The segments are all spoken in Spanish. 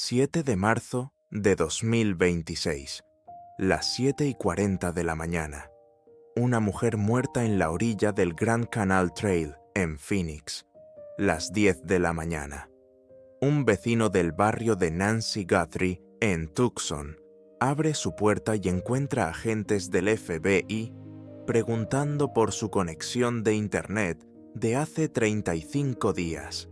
7 de marzo de 2026, las 7:40 de la mañana. Una mujer muerta en la orilla del Grand Canal Trail, en Phoenix, las 10 de la mañana. Un vecino del barrio de Nancy Guthrie, en Tucson, abre su puerta y encuentra agentes del FBI preguntando por su conexión de Internet de hace 35 días.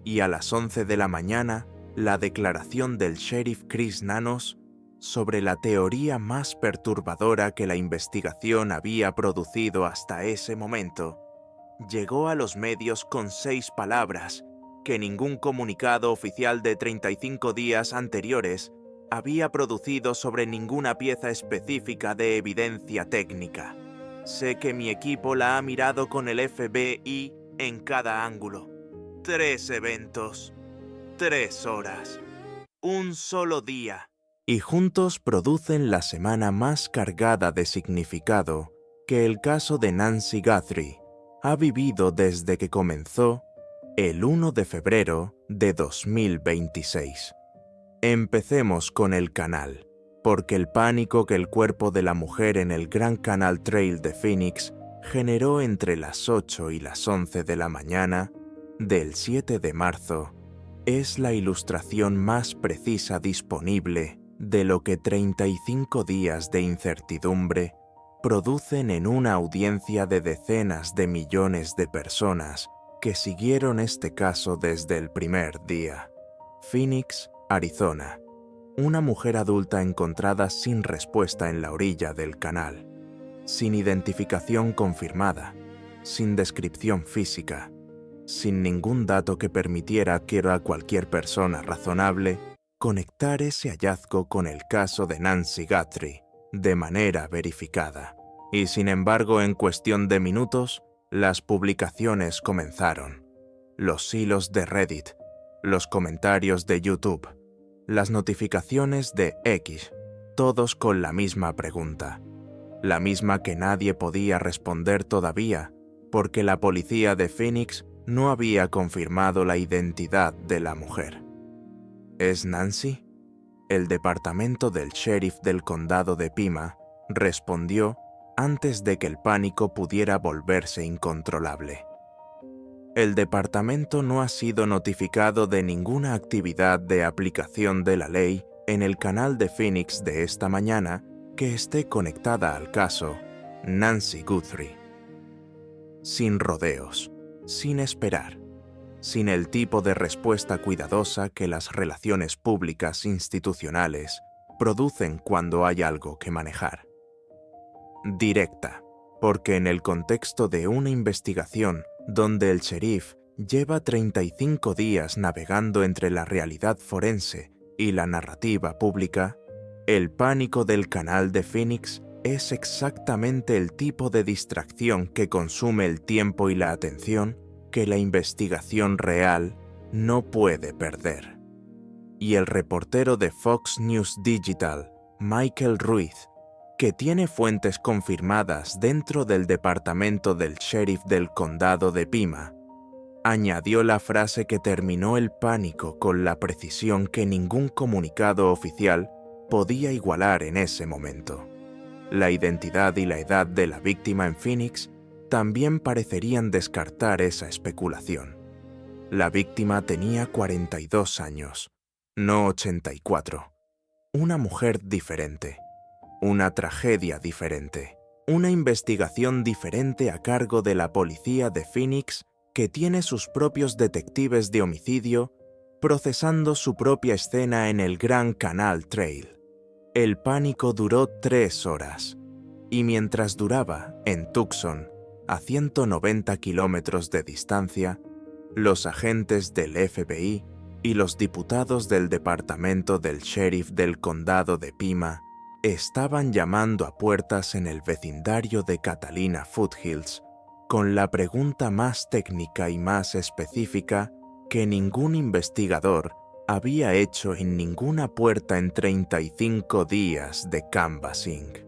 Y a las 11 de la mañana, la declaración del sheriff Chris Nanos sobre la teoría más perturbadora que la investigación había producido hasta ese momento llegó a los medios con 6 palabras que ningún comunicado oficial de 35 días anteriores había producido sobre ninguna pieza específica de evidencia técnica. Sé que mi equipo la ha mirado con el FBI en cada ángulo. 3 eventos, 3 horas, un solo día. Y juntos producen la semana más cargada de significado que el caso de Nancy Guthrie ha vivido desde que comenzó el 1 de febrero de 2026. Empecemos con el canal, porque el pánico que el cuerpo de la mujer en el Grand Canal Trail de Phoenix generó entre las 8 y las 11 de la mañana del 7 de marzo es la ilustración más precisa disponible de lo que 35 días de incertidumbre producen en una audiencia de decenas de millones de personas que siguieron este caso desde el primer día. Phoenix, Arizona. Una mujer adulta encontrada sin respuesta en la orilla del canal, sin identificación confirmada, sin descripción física, sin ningún dato que permitiera a cualquier persona razonable conectar ese hallazgo con el caso de Nancy Guthrie de manera verificada. Y sin embargo, en cuestión de minutos, las publicaciones comenzaron. Los hilos de Reddit, los comentarios de YouTube, las notificaciones de X, todos con la misma pregunta, la misma que nadie podía responder todavía, porque la policía de Phoenix no había confirmado la identidad de la mujer. ¿Es Nancy? El departamento del sheriff del condado de Pima respondió antes de que el pánico pudiera volverse incontrolable. El departamento no ha sido notificado de ninguna actividad de aplicación de la ley en el canal de Phoenix de esta mañana que esté conectada al caso Nancy Guthrie. Sin rodeos, sin esperar, sin el tipo de respuesta cuidadosa que las relaciones públicas institucionales producen cuando hay algo que manejar. Directa, porque en el contexto de una investigación donde el sheriff lleva 35 días navegando entre la realidad forense y la narrativa pública, el pánico del canal de Phoenix es exactamente el tipo de distracción que consume el tiempo y la atención que la investigación real no puede perder. Y el reportero de Fox News Digital, Michael Ruiz, que tiene fuentes confirmadas dentro del departamento del sheriff del condado de Pima, añadió la frase que terminó el pánico con la precisión que ningún comunicado oficial podía igualar en ese momento. La identidad y la edad de la víctima en Phoenix también parecerían descartar esa especulación. La víctima tenía 42 años, no 84. Una mujer diferente. Una tragedia diferente. Una investigación diferente a cargo de la policía de Phoenix que tiene sus propios detectives de homicidio procesando su propia escena en el Grand Canal Trail. El pánico duró 3 horas. Y mientras duraba, en Tucson, a 190 kilómetros de distancia, los agentes del FBI y los diputados del departamento del sheriff del condado de Pima estaban llamando a puertas en el vecindario de Catalina Foothills con la pregunta más técnica y más específica que ningún investigador había hecho en ninguna puerta en 35 días de canvassing.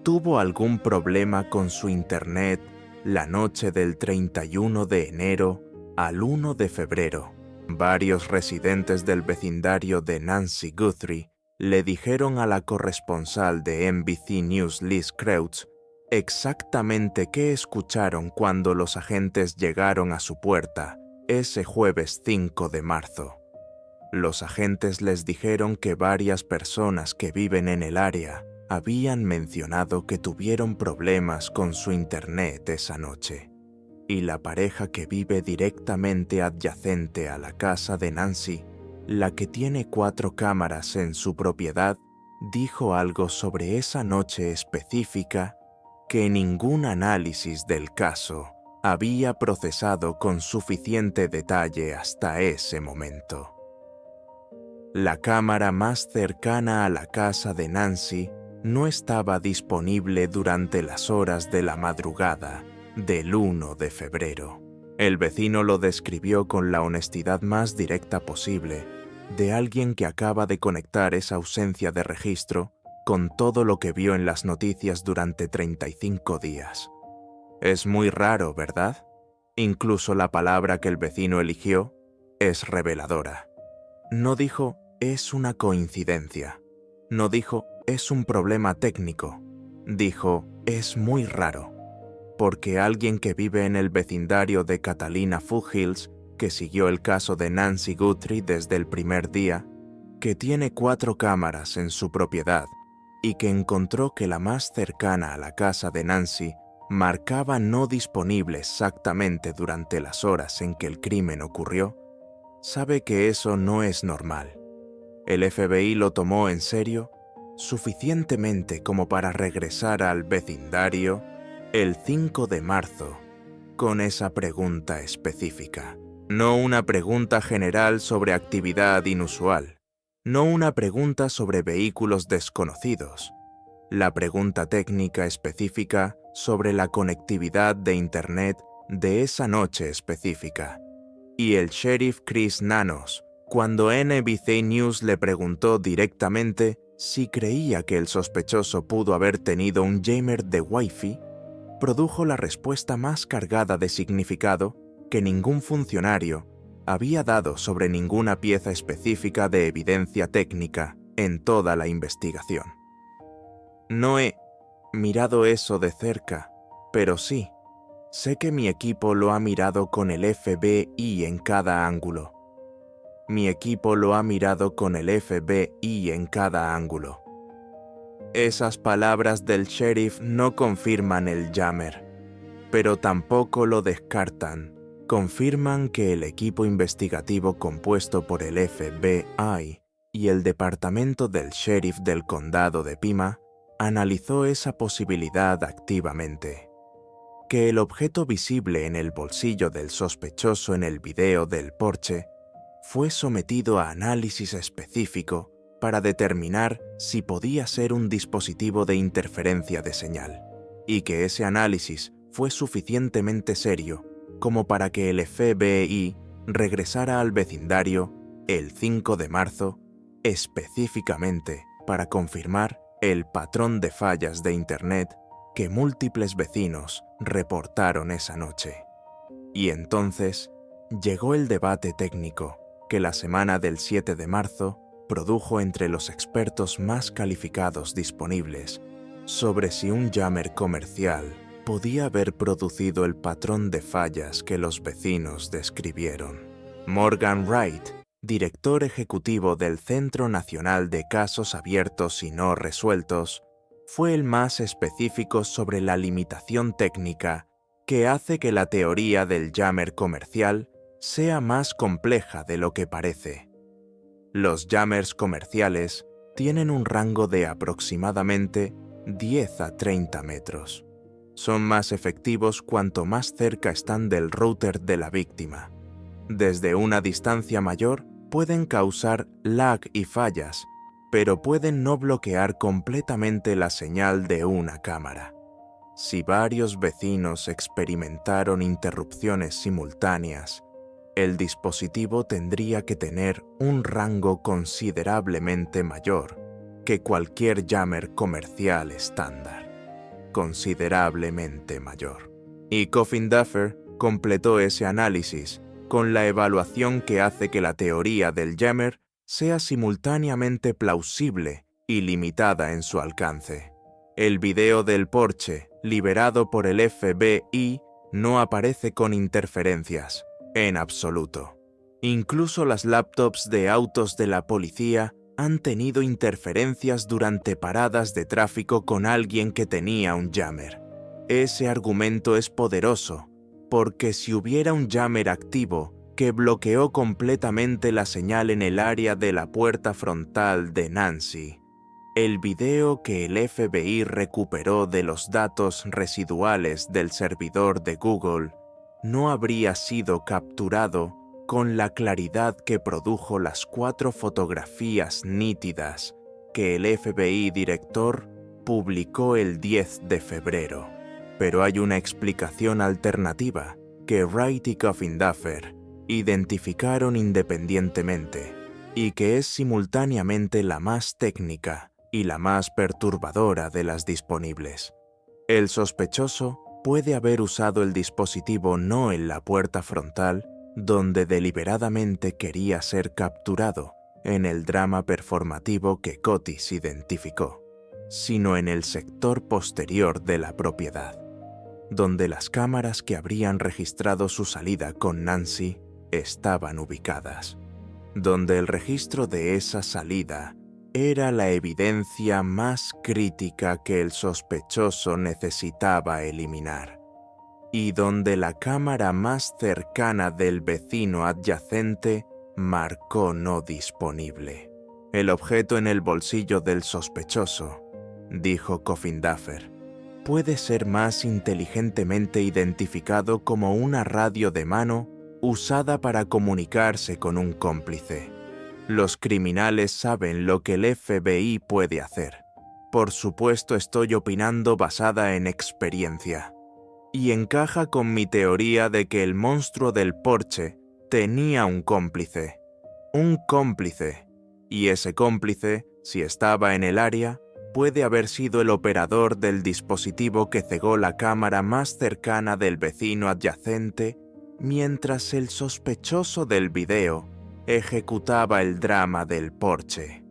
¿Tuvo algún problema con su internet la noche del 31 de enero al 1 de febrero Varios residentes del vecindario de Nancy Guthrie le dijeron a la corresponsal de NBC News Liz Kreutz exactamente qué escucharon cuando los agentes llegaron a su puerta ese jueves 5 de marzo. Los agentes les dijeron que varias personas que viven en el área habían mencionado que tuvieron problemas con su internet esa noche, y la pareja que vive directamente adyacente a la casa de Nancy, la que tiene 4 cámaras en su propiedad, dijo algo sobre esa noche específica que ningún análisis del caso había procesado con suficiente detalle hasta ese momento. La cámara más cercana a la casa de Nancy no estaba disponible durante las horas de la madrugada del 1 de febrero. El vecino lo describió con la honestidad más directa posible de alguien que acaba de conectar esa ausencia de registro con todo lo que vio en las noticias durante 35 días. Es muy raro, ¿verdad? Incluso la palabra que el vecino eligió es reveladora. No dijo, es una coincidencia. No dijo, es un problema técnico. Dijo, es muy raro. Porque alguien que vive en el vecindario de Catalina Foothills, que siguió el caso de Nancy Guthrie desde el primer día, que tiene 4 cámaras en su propiedad y que encontró que la más cercana a la casa de Nancy marcaba no disponible exactamente durante las horas en que el crimen ocurrió, sabe que eso no es normal. El FBI lo tomó en serio suficientemente como para regresar al vecindario el 5 de marzo con esa pregunta específica. No una pregunta general sobre actividad inusual, no una pregunta sobre vehículos desconocidos, la pregunta técnica específica sobre la conectividad de Internet de esa noche específica. Y el sheriff Chris Nanos, cuando NBC News le preguntó directamente si creía que el sospechoso pudo haber tenido un jammer de Wi-Fi, produjo la respuesta más cargada de significado que ningún funcionario había dado sobre ninguna pieza específica de evidencia técnica en toda la investigación. No he mirado eso de cerca, pero sí, sé que mi equipo lo ha mirado con el FBI en cada ángulo. Mi equipo lo ha mirado con el FBI en cada ángulo. Esas palabras del sheriff no confirman el jammer, pero tampoco lo descartan. Confirman que el equipo investigativo compuesto por el FBI y el departamento del sheriff del condado de Pima analizó esa posibilidad activamente. Que el objeto visible en el bolsillo del sospechoso en el video del Porsche fue sometido a análisis específico para determinar si podía ser un dispositivo de interferencia de señal, y que ese análisis fue suficientemente serio como para que el FBI regresara al vecindario el 5 de marzo específicamente para confirmar el patrón de fallas de Internet que múltiples vecinos reportaron esa noche. Y entonces llegó el debate técnico que la semana del 7 de marzo produjo entre los expertos más calificados disponibles sobre si un jammer comercial podía haber producido el patrón de fallas que los vecinos describieron. Morgan Wright, director ejecutivo del Centro Nacional de Casos Abiertos y No Resueltos, fue el más específico sobre la limitación técnica que hace que la teoría del jammer comercial sea más compleja de lo que parece. Los jammers comerciales tienen un rango de aproximadamente 10 a 30 metros. Son más efectivos cuanto más cerca están del router de la víctima. Desde una distancia mayor pueden causar lag y fallas, pero pueden no bloquear completamente la señal de una cámara. Si varios vecinos experimentaron interrupciones simultáneas, el dispositivo tendría que tener un rango considerablemente mayor que cualquier jammer comercial estándar. Considerablemente mayor. Y Coffin Duffer completó ese análisis con la evaluación que hace que la teoría del jammer sea simultáneamente plausible y limitada en su alcance. El video del Porsche, liberado por el FBI, no aparece con interferencias, en absoluto. Incluso las laptops de autos de la policía han tenido interferencias durante paradas de tráfico con alguien que tenía un jammer. Ese argumento es poderoso, porque si hubiera un jammer activo que bloqueó completamente la señal en el área de la puerta frontal de Nancy, el video que el FBI recuperó de los datos residuales del servidor de Google no habría sido capturado con la claridad que produjo las 4 fotografías nítidas que el FBI director publicó el 10 de febrero. Pero hay una explicación alternativa que Wright y Coffindaffer identificaron independientemente y que es simultáneamente la más técnica y la más perturbadora de las disponibles. El sospechoso puede haber usado el dispositivo no en la puerta frontal, donde deliberadamente quería ser capturado en el drama performativo que Cotis identificó, sino en el sector posterior de la propiedad, donde las cámaras que habrían registrado su salida con Nancy estaban ubicadas, donde el registro de esa salida era la evidencia más crítica que el sospechoso necesitaba eliminar, y donde la cámara más cercana del vecino adyacente marcó no disponible. El objeto en el bolsillo del sospechoso, dijo Coffindaffer, puede ser más inteligentemente identificado como una radio de mano usada para comunicarse con un cómplice. Los criminales saben lo que el FBI puede hacer. Por supuesto, estoy opinando basada en experiencia. Y encaja con mi teoría de que el monstruo del Porsche tenía un cómplice. Un cómplice. Y ese cómplice, si estaba en el área, puede haber sido el operador del dispositivo que cegó la cámara más cercana del vecino adyacente, mientras el sospechoso del video ejecutaba el drama del Porsche.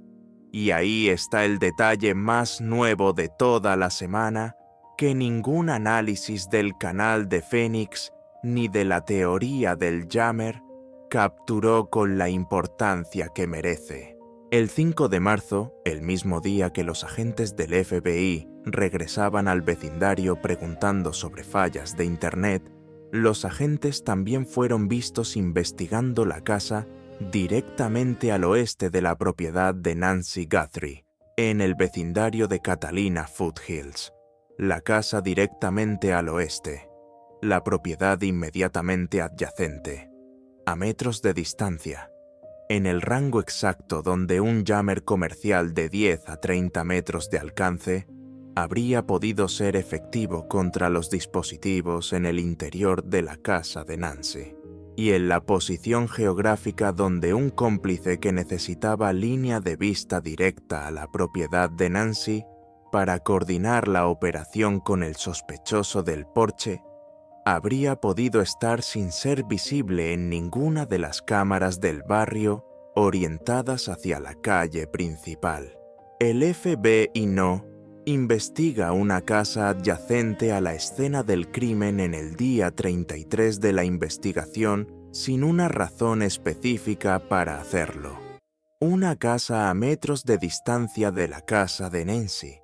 Y ahí está el detalle más nuevo de toda la semana que ningún análisis del canal de Phoenix ni de la teoría del jammer capturó con la importancia que merece. El 5 de marzo, el mismo día que los agentes del FBI regresaban al vecindario preguntando sobre fallas de Internet, los agentes también fueron vistos investigando la casa directamente al oeste de la propiedad de Nancy Guthrie, en el vecindario de Catalina Foothills. La casa directamente al oeste, la propiedad inmediatamente adyacente, a metros de distancia, en el rango exacto donde un jammer comercial de 10 a 30 metros de alcance habría podido ser efectivo contra los dispositivos en el interior de la casa de Nancy, y en la posición geográfica donde un cómplice que necesitaba línea de vista directa a la propiedad de Nancy para coordinar la operación con el sospechoso del Porsche, habría podido estar sin ser visible en ninguna de las cámaras del barrio orientadas hacia la calle principal. El FBI no investiga una casa adyacente a la escena del crimen en el día 33 de la investigación sin una razón específica para hacerlo. Una casa a metros de distancia de la casa de Nancy,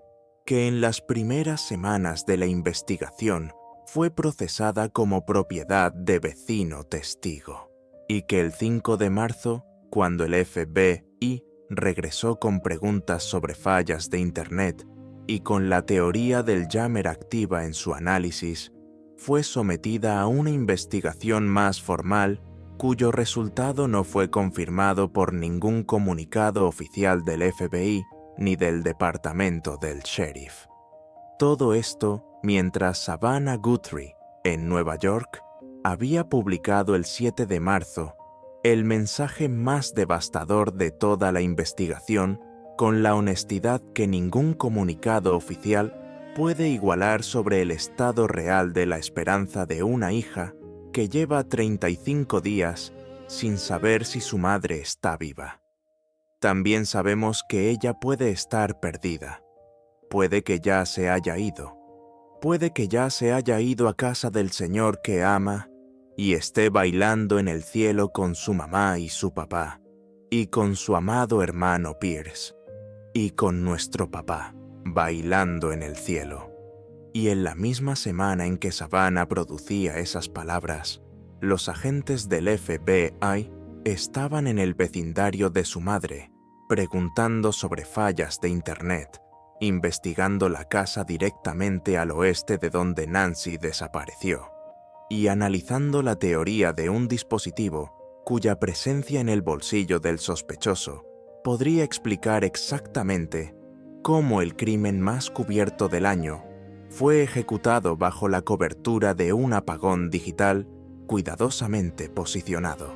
que en las primeras semanas de la investigación fue procesada como propiedad de vecino testigo, y que el 5 de marzo, cuando el FBI regresó con preguntas sobre fallas de Internet y con la teoría del jammer activa en su análisis, fue sometida a una investigación más formal cuyo resultado no fue confirmado por ningún comunicado oficial del FBI ni del departamento del sheriff. Todo esto mientras Savannah Guthrie, en Nueva York, había publicado el 7 de marzo el mensaje más devastador de toda la investigación, con la honestidad que ningún comunicado oficial puede igualar sobre el estado real de la esperanza de una hija que lleva 35 días sin saber si su madre está viva. También sabemos que ella puede estar perdida. Puede que ya se haya ido. Puede que ya se haya ido a casa del Señor que ama y esté bailando en el cielo con su mamá y su papá, y con su amado hermano Pierce, y con nuestro papá, bailando en el cielo. Y en la misma semana en que Savannah producía esas palabras, los agentes del FBI estaban en el vecindario de su madre, preguntando sobre fallas de Internet, investigando la casa directamente al oeste de donde Nancy desapareció, y analizando la teoría de un dispositivo cuya presencia en el bolsillo del sospechoso podría explicar exactamente cómo el crimen más cubierto del año fue ejecutado bajo la cobertura de un apagón digital cuidadosamente posicionado.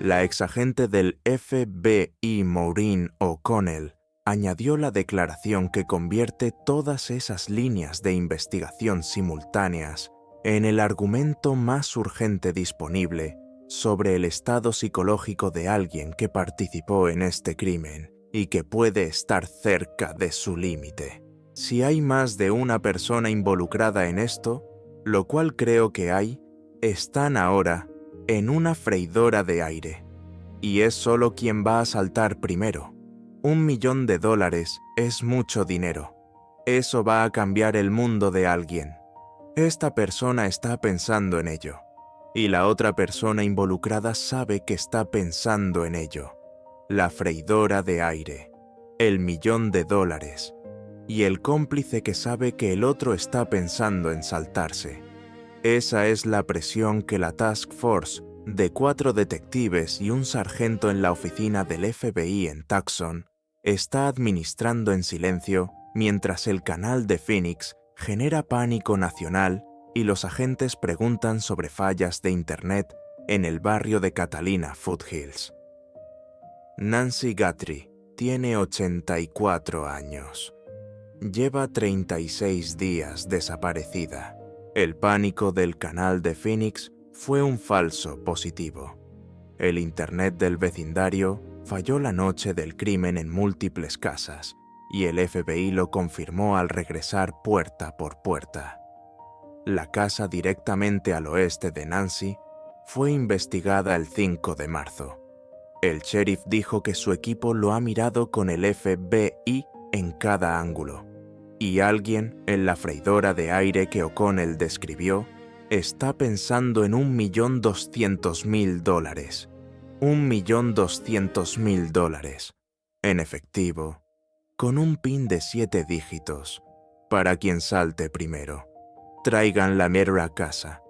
La exagente del FBI Maureen O'Connell añadió la declaración que convierte todas esas líneas de investigación simultáneas en el argumento más urgente disponible sobre el estado psicológico de alguien que participó en este crimen y que puede estar cerca de su límite. Si hay más de una persona involucrada en esto, lo cual creo que hay, están ahora en una freidora de aire. Y es solo quien va a saltar primero. $1 millón es mucho dinero. Eso va a cambiar el mundo de alguien. Esta persona está pensando en ello. Y la otra persona involucrada sabe que está pensando en ello. La freidora de aire. El $1 millón. Y el cómplice que sabe que el otro está pensando en saltarse. Esa es la presión que la Task Force de 4 detectives y un sargento en la oficina del FBI en Tucson está administrando en silencio mientras el canal de Phoenix genera pánico nacional y los agentes preguntan sobre fallas de Internet en el barrio de Catalina Foothills. Nancy Guthrie tiene 84 años. Lleva 36 días desaparecida. El pánico del canal de Phoenix fue un falso positivo. El Internet del vecindario falló la noche del crimen en múltiples casas y el FBI lo confirmó al regresar puerta por puerta. La casa directamente al oeste de Nancy fue investigada el 5 de marzo. El sheriff dijo que su equipo lo ha mirado con el FBI en cada ángulo. Y alguien en la freidora de aire que O'Connell describió está pensando en $1.200.000. $1.200.000 en efectivo, con un PIN de 7 dígitos, para quien salte primero. Traigan la mera a casa.